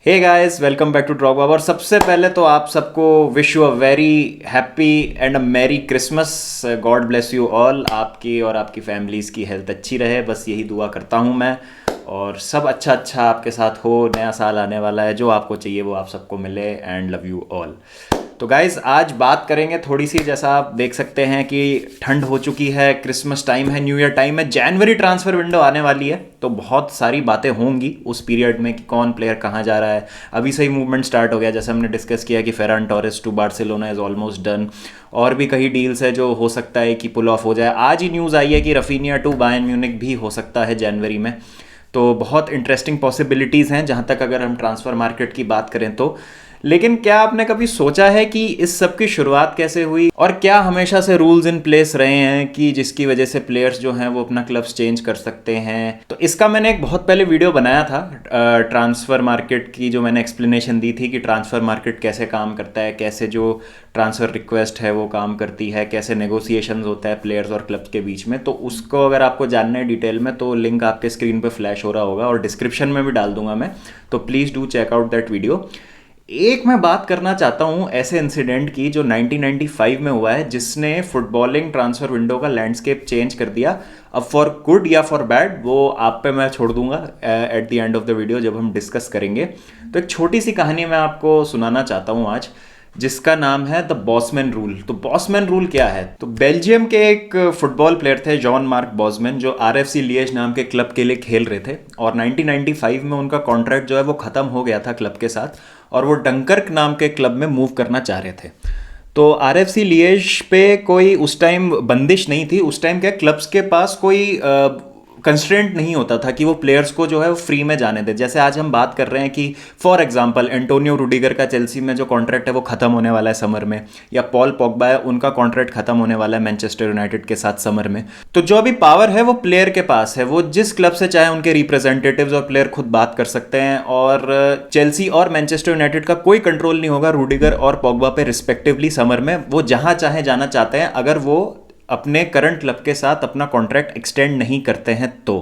Hey guys, welcome back to drop Bob. और सबसे पहले तो आप सबको wish you a very happy and a merry Christmas. God bless you all. आपकी और आपकी फैमिलीज़ की हेल्थ अच्छी रहे, बस यही दुआ करता हूँ मैं। और सब अच्छा अच्छा आपके साथ हो। नया साल आने वाला है, जो आपको चाहिए वो आप सबको मिले। And love you all. तो गाइज़ आज बात करेंगे थोड़ी सी, जैसा आप देख सकते हैं कि ठंड हो चुकी है, क्रिसमस टाइम है, न्यू ईयर टाइम है, जनवरी ट्रांसफ़र विंडो आने वाली है। तो बहुत सारी बातें होंगी उस पीरियड में कि कौन प्लेयर कहाँ जा रहा है। अभी से ही मूवमेंट स्टार्ट हो गया, जैसे हमने डिस्कस किया कि Ferran Torres to Barcelona is almost done. और भी कई डील्स है जो हो सकता है कि पुल ऑफ हो जाए। आज ही न्यूज़ आई है कि रफीनिया टू बायर्न म्यूनिख भी हो सकता है जनवरी में। तो बहुत इंटरेस्टिंग पॉसिबिलिटीज़ हैं जहाँ तक अगर हम ट्रांसफ़र मार्केट की बात करें तो। लेकिन क्या आपने कभी सोचा है कि इस सब की शुरुआत कैसे हुई, और क्या हमेशा से रूल्स इन प्लेस रहे हैं कि जिसकी वजह से प्लेयर्स जो हैं वो अपना क्लब्स चेंज कर सकते हैं। तो इसका मैंने एक बहुत पहले वीडियो बनाया था ट्रांसफ़र मार्केट की, जो मैंने एक्सप्लेनेशन दी थी कि ट्रांसफ़र मार्केट कैसे काम करता है, कैसे जो ट्रांसफ़र रिक्वेस्ट है वो काम करती है, कैसे नेगोशिएशंस होता है प्लेयर्स और क्लब्स के बीच में। तो उसको अगर आपको जानना है डिटेल में तो लिंक आपके स्क्रीन पे फ्लैश हो रहा होगा और डिस्क्रिप्शन में भी डाल दूंगा मैं। तो please do check out that video. एक मैं बात करना चाहता हूँ ऐसे इंसिडेंट की जो 1995 में हुआ है, जिसने फुटबॉलिंग ट्रांसफ़र विंडो का लैंडस्केप चेंज कर दिया। अब फॉर गुड या फॉर बैड वो आप पे मैं छोड़ दूंगा at the end of the video जब हम डिस्कस करेंगे। तो एक छोटी सी कहानी मैं आपको सुनाना चाहता हूँ आज, जिसका नाम है द बॉसमैन रूल। तो बॉसमैन रूल क्या है? तो बेल्जियम के एक फुटबॉल प्लेयर थे जॉन मार्क बॉसमैन, जो आरएफसी लिएज नाम के क्लब के लिए खेल रहे थे। और 1995 में उनका कॉन्ट्रैक्ट जो है वो ख़त्म हो गया था क्लब के साथ, और वो डंकर्क नाम के क्लब में मूव करना चाह रहे थे। तो आरएफसी लिएज पे कोई उस टाइम बंदिश नहीं थी। उस टाइम क्या क्लब्स के पास कोई कंस्ट्रेंट नहीं होता था कि वो प्लेयर्स को जो है वो फ्री में जाने दे। जैसे आज हम बात कर रहे हैं कि फॉर एग्जांपल एंटोनियो रूडिगर का चेल्सी में जो कॉन्ट्रैक्ट है वो खत्म होने वाला है समर में, या पॉल पॉगबा है उनका कॉन्ट्रैक्ट खत्म होने वाला है मैनचेस्टर यूनाइटेड के साथ समर में। तो जो अभी पावर है वो प्लेयर के पास है, वो जिस क्लब से चाहे उनके रिप्रेजेंटेटिव्स और प्लेयर खुद बात कर सकते हैं। और चेल्सी और मैनचेस्टर यूनाइटेड का कोई कंट्रोल नहीं होगा रूडिगर और पॉगबा पे रिस्पेक्टिवली समर में। वो जहां चाहे जाना चाहते हैं अगर वो अपने करंट क्लब के साथ अपना कॉन्ट्रैक्ट एक्सटेंड नहीं करते हैं तो।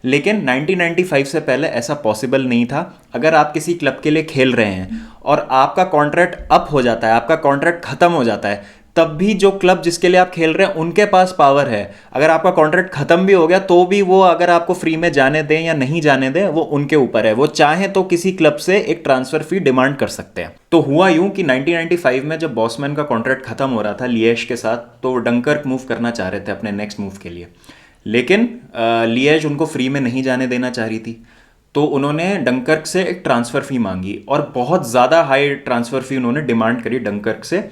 लेकिन 1995 से पहले ऐसा पॉसिबल नहीं था। अगर आप किसी क्लब के लिए खेल रहे हैं और आपका कॉन्ट्रैक्ट अप हो जाता है, आपका कॉन्ट्रैक्ट खत्म हो जाता है, तब भी जो क्लब जिसके लिए आप खेल रहे हैं उनके पास पावर है। अगर आपका कॉन्ट्रैक्ट खत्म भी हो गया तो भी वो अगर आपको फ्री में जाने दें या नहीं जाने दें वो उनके ऊपर है। वो चाहे तो किसी क्लब से एक ट्रांसफर फी डिमांड कर सकते हैं। तो हुआ यूं कि 1995 में जब बॉसमैन का कॉन्ट्रैक्ट खत्म हो रहा था लिएज के साथ, तो वो डंकर्क मूव करना चाह रहे थे अपने नेक्स्ट मूव के लिए। लेकिन लिएज उनको फ्री में नहीं जाने देना चाह रही थी। तो उन्होंने डंकर्क से एक ट्रांसफ़र फ़ी मांगी, और बहुत ज़्यादा हाई ट्रांसफ़र फ़ी उन्होंने डिमांड करी डंकर्क से,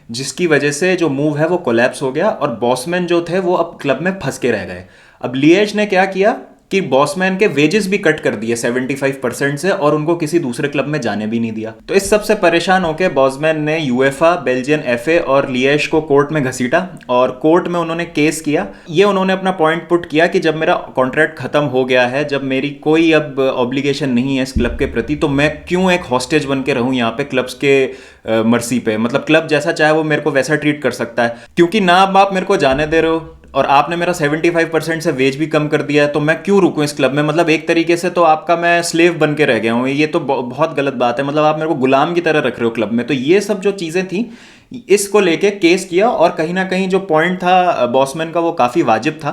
जिसकी वजह से जो मूव है वो कोलैप्स हो गया और बॉसमैन जो थे वो अब क्लब में फंस के रह गए। अब लिएज ने क्या किया कि बॉसमैन के वेजेस भी कट कर दिए 75% से, और उनको किसी दूसरे क्लब में जाने भी नहीं दिया। तो इस सब से परेशान होकर बॉसमैन ने यूएफा, बेल्जियन एफए और लिएज को कोर्ट में घसीटा, और कोर्ट में उन्होंने केस किया। ये उन्होंने अपना पॉइंट पुट किया कि जब मेरा कॉन्ट्रैक्ट खत्म हो गया है, जब मेरी कोई अब ऑब्लिगेशन नहीं है इस क्लब के प्रति, तो मैं क्यों एक हॉस्टेज बन के रहूं यहाँ पे क्लब्स के मर्सी पे। मतलब क्लब जैसा चाहे वो मेरे को वैसा ट्रीट कर सकता है, क्योंकि ना अब आप मेरे को जाने दे रहे हो और आपने मेरा 75% से वेज भी कम कर दिया है, तो मैं क्यों रुकूं इस क्लब में। मतलब एक तरीके से तो आपका मैं स्लेव बन के रह गया हूं। ये तो बहुत गलत बात है। मतलब आप मेरे को गुलाम की तरह रख रहे हो क्लब में। तो ये सब जो चीज़ें थी, इसको लेके केस किया, और कहीं ना कहीं जो पॉइंट था बॉसमैन का वो काफ़ी वाजिब था।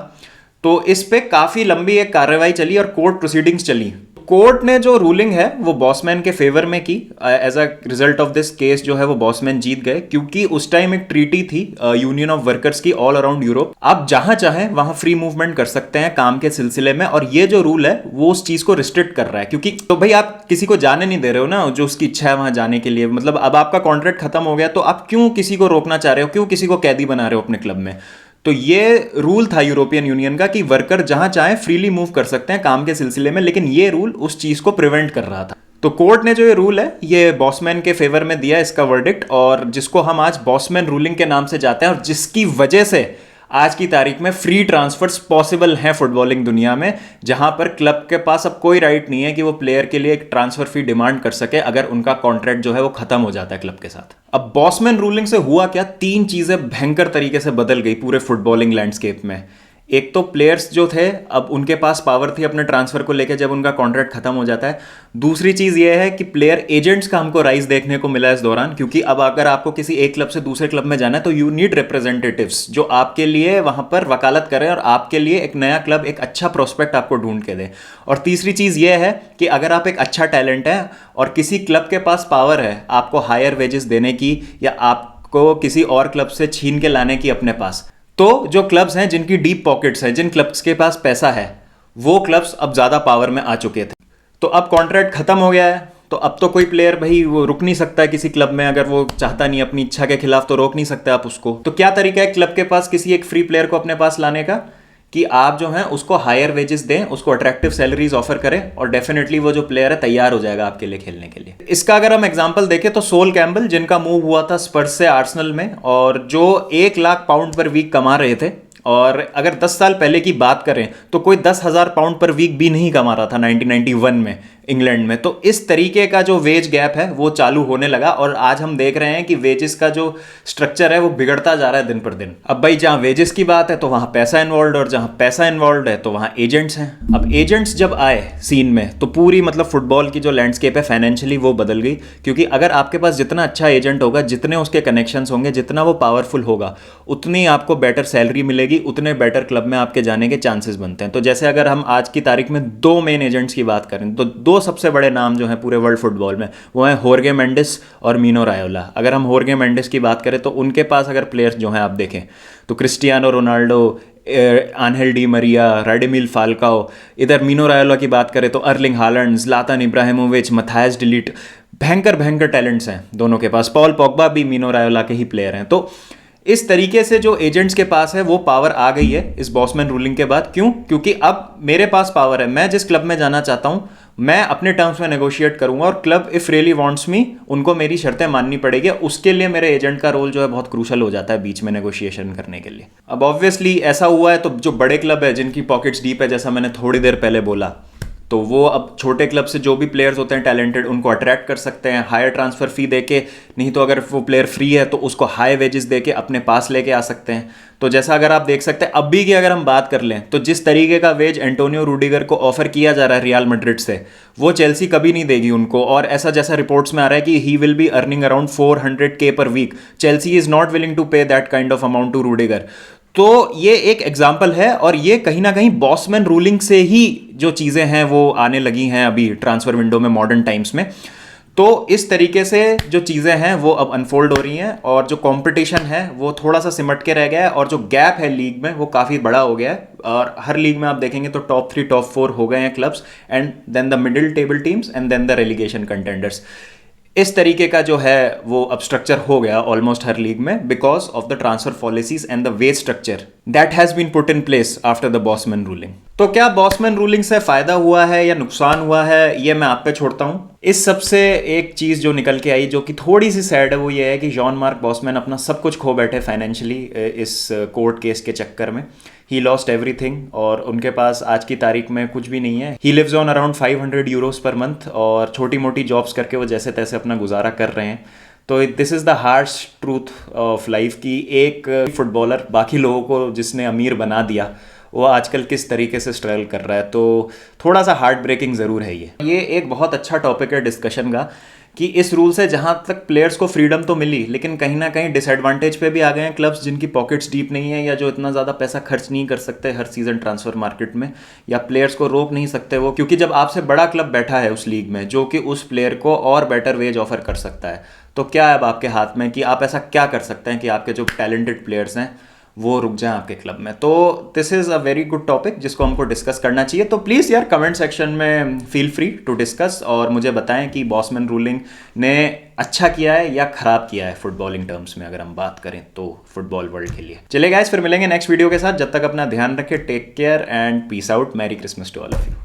तो इस पे काफ़ी लंबी एक कार्रवाई चली और कोर्ट प्रोसीडिंग्स चली। कोर्ट ने जो रूलिंग है वो बॉसमैन के फेवर में की। As a result of this case जो है वो बॉसमैन जीत गए, क्योंकि उस टाइम एक ट्रीटी थी यूनियन ऑफ वर्कर्स की ऑल अराउंड यूरोप। आप जहां चाहें वहां फ्री मूवमेंट कर सकते हैं काम के सिलसिले में, और ये जो रूल है वो उस चीज को रिस्ट्रिक्ट कर रहा है। क्योंकि तो भाई आप किसी को जाने नहीं दे रहे हो ना, जो उसकी इच्छा है वहां जाने के लिए। मतलब अब आपका कॉन्ट्रैक्ट खत्म हो गया तो आप क्यों किसी को रोकना चाह रहे हो, क्यों किसी को कैदी बना रहे हो अपने क्लब में। तो ये रूल था यूरोपियन यूनियन का कि वर्कर जहां चाहे फ्रीली मूव कर सकते हैं काम के सिलसिले में, लेकिन ये रूल उस चीज को प्रिवेंट कर रहा था। तो कोर्ट ने जो ये रूल है ये बॉसमैन के फेवर में दिया इसका वर्डिक्ट, और जिसको हम आज बॉसमैन रूलिंग के नाम से जाते हैं, और जिसकी वजह से आज की तारीख में फ्री ट्रांसफर्स पॉसिबल हैं फुटबॉलिंग दुनिया में, जहां पर क्लब के पास अब कोई राइट नहीं है कि वो प्लेयर के लिए एक ट्रांसफर फी डिमांड कर सके अगर उनका कॉन्ट्रैक्ट जो है वो खत्म हो जाता है क्लब के साथ। अब बॉसमैन रूलिंग से हुआ क्या, तीन चीजें भयंकर तरीके से बदल गई पूरे फुटबॉलिंग लैंडस्केप में। एक तो प्लेयर्स जो थे अब उनके पास पावर थी अपने ट्रांसफर को लेकर जब उनका कॉन्ट्रैक्ट खत्म हो जाता है। दूसरी चीज ये है कि प्लेयर एजेंट्स का हमको राइज देखने को मिला इस दौरान, क्योंकि अब अगर आपको किसी एक क्लब से दूसरे क्लब में जाना है तो यू नीड रिप्रेजेंटेटिव्स जो आपके लिए वहां पर वकालत करें और आपके लिए एक नया क्लब, एक अच्छा प्रोस्पेक्ट आपको ढूंढ के दे। और तीसरी चीज ये है कि अगर आप एक अच्छा टैलेंट है और किसी क्लब के पास पावर है आपको हायर वेजेस देने की या आपको किसी और क्लब से छीन के लाने की अपने पास, तो जो क्लब्स हैं जिनकी डीप पॉकेट्स हैं, जिन क्लब्स के पास पैसा है, वो क्लब्स अब ज्यादा पावर में आ चुके थे। तो अब कॉन्ट्रैक्ट खत्म हो गया है, तो अब तो कोई प्लेयर भाई वो रुक नहीं सकता है किसी क्लब में, अगर वो चाहता नहीं अपनी इच्छा के खिलाफ तो रोक नहीं सकते आप उसको। तो क्या तरीका है क्लब के पास किसी एक फ्री प्लेयर को अपने पास लाने का, कि आप जो है उसको हायर वेजेस दें, उसको अट्रैक्टिव सैलरीज ऑफर करें और डेफिनेटली वो जो प्लेयर है तैयार हो जाएगा आपके लिए खेलने के लिए। इसका अगर हम एग्जांपल देखें तो सोल कैम्बल जिनका मूव हुआ था स्पर्स से आर्सेनल में और जो 1 लाख पाउंड पर वीक कमा रहे थे, और अगर 10 साल पहले की बात करें तो कोई 10,000 पाउंड पर वीक भी नहीं कमा रहा था 1991 में इंग्लैंड में। तो इस तरीके का जो वेज गैप है वो चालू होने लगा और आज हम देख रहे हैं कि वेजेस का जो स्ट्रक्चर है वो बिगड़ता जा रहा है दिन पर दिन। अब भाई जहां वेजेस की बात है तो वहां पैसा इन्वॉल्व, और जहां पैसा इन्वॉल्व है तो वहां एजेंट्स हैं। अब एजेंट्स जब आए सीन में तो पूरी मतलब फुटबॉल की जो लैंडस्केप है फाइनेंशियली वो बदल गई, क्योंकि अगर आपके पास जितना अच्छा एजेंट होगा, जितने उसके कनेक्शंस होंगे, जितना वो पावरफुल होगा, उतनी आपको बेटर सैलरी मिलेगी, उतने बेटर क्लब में आपके जाने के चांसेस बनते हैं। तो जैसे अगर हम आज की तारीख में 2 मेन एजेंट्स की बात करें तो 2 सबसे बड़े नाम जो हैं पूरे वर्ल्ड फुटबॉल में वो हैं होर्गे मेंडिस और मीनो रायोला। अगर हम होर्गे मेंडिस की बात करें तो उनके पास अगर प्लेयर्स जो हैं आप देखें तो Cristiano Ronaldo, Angel Di Maria, Radamel Falcao, इधर मीनो रायोला की बात करें तो Erling Haaland, Zlatan Ibrahimovic, Matthijs de Ligt, भयंकर भयंकर टैलेंट्स हैं दोनों के पास। पॉल पॉगबा भी मीनो रायोला के ही प्लेयर हैं। तो इस तरीके से जो एजेंट्स के पास है वो पावर आ गई है इस बॉसमैन रूलिंग के बाद। क्यों? क्योंकि अब मेरे पास पावर है, मैं जिस क्लब में जाना चाहता हूं मैं अपने टर्म्स में नेगोशिएट करूंगा और क्लब इफ रियली वांट्स मी उनको मेरी शर्तें माननी पड़ेगी। उसके लिए मेरे एजेंट का रोल जो है बहुत क्रूशल हो जाता है बीच में नेगोशिएशन करने के लिए। अब ऑब्वियसली ऐसा हुआ है तो जो बड़े क्लब है जिनकी पॉकेट्स डीप है, जैसा मैंने थोड़ी देर पहले बोला, तो वो अब छोटे क्लब से जो भी प्लेयर्स होते हैं टैलेंटेड उनको अट्रैक्ट कर सकते हैं हायर ट्रांसफर फी देके, नहीं तो अगर वो प्लेयर फ्री है तो उसको हाई वेजेस देके अपने पास लेके आ सकते हैं। तो जैसा अगर आप देख सकते हैं अभी की अगर हम बात कर लें तो जिस तरीके का वेज एंटोनियो रूडिगर को ऑफर किया जा रहा है रियल मैड्रिड से, वो चेल्सी कभी नहीं देगी उनको। और ऐसा जैसा रिपोर्ट्स में आ रहा है कि he will be earning around 400K per week, Chelsea is not willing to pay that kind of amount to Rudiger. तो ये एक एग्जाम्पल है और ये कहीं ना कहीं बॉसमैन रूलिंग से ही जो चीज़ें हैं वो आने लगी हैं अभी ट्रांसफर विंडो में मॉडर्न टाइम्स में। तो इस तरीके से जो चीज़ें हैं वो अब अनफोल्ड हो रही हैं और जो कंपटीशन है वो थोड़ा सा सिमट के रह गया है और जो गैप है लीग में वो काफ़ी बड़ा हो गया है। और हर लीग में आप देखेंगे तो टॉप 3 टॉप 4 हो गए हैं clubs, and then the middle table teams and then the relegation contenders. इस तरीके का जो है वो अब स्ट्रक्चर हो गया ऑलमोस्ट हर लीग में because of the transfer policies and the wage structure that has been put in place after the Bosman ruling. तो क्या बॉसमैन रूलिंग से फायदा हुआ है या नुकसान हुआ है, ये मैं आप पे छोड़ता हूं। इस सबसे एक चीज जो निकल के आई जो कि थोड़ी सी सैड है वो ये है कि जॉन मार्क बॉसमैन अपना सब कुछ खो बैठे फाइनेंशियली इस कोर्ट केस के चक्कर में। ही लॉस्ट एवरीथिंग और उनके पास आज की तारीख में कुछ भी नहीं है। He lives on around 500 euros per month और छोटी मोटी जॉब्स करके वो जैसे तैसे अपना गुजारा कर रहे हैं। तो this is the harsh truth of life की एक फुटबॉलर बाकी लोगों को जिसने अमीर बना दिया वो आजकल किस तरीके से स्ट्रगल कर रहा है। तो थोड़ा सा हार्ट ब्रेकिंग ज़रूर है ये एक बहुत अच्छा टॉपिक है डिस्कशन का कि इस रूल से जहाँ तक प्लेयर्स को फ्रीडम तो मिली लेकिन कहीं ना कहीं डिसएडवांटेज पे भी आ गए हैं क्लब्स जिनकी पॉकेट्स डीप नहीं है या जो इतना ज़्यादा पैसा खर्च नहीं कर सकते हर सीज़न ट्रांसफर मार्केट में, या प्लेयर्स को रोक नहीं सकते वो, क्योंकि जब आपसे बड़ा क्लब बैठा है उस लीग में जो कि उस प्लेयर को और बेटर वेज ऑफर कर सकता है, तो क्या है अब आपके हाथ में कि आप ऐसा क्या कर सकते हैं कि आपके जो टैलेंटेड प्लेयर्स हैं वो रुक जाएं आपके क्लब में। तो this is a very good topic जिसको हमको डिस्कस करना चाहिए। तो प्लीज़ यार कमेंट सेक्शन में फील फ्री टू डिस्कस और मुझे बताएं कि बॉसमैन रूलिंग ने अच्छा किया है या ख़राब किया है फुटबॉलिंग टर्म्स में अगर हम बात करें तो फुटबॉल वर्ल्ड के लिए। चलिए गाइस फिर मिलेंगे नेक्स्ट वीडियो के साथ, जब तक अपना ध्यान रखें, take care and peace out, merry Christmas to all of you.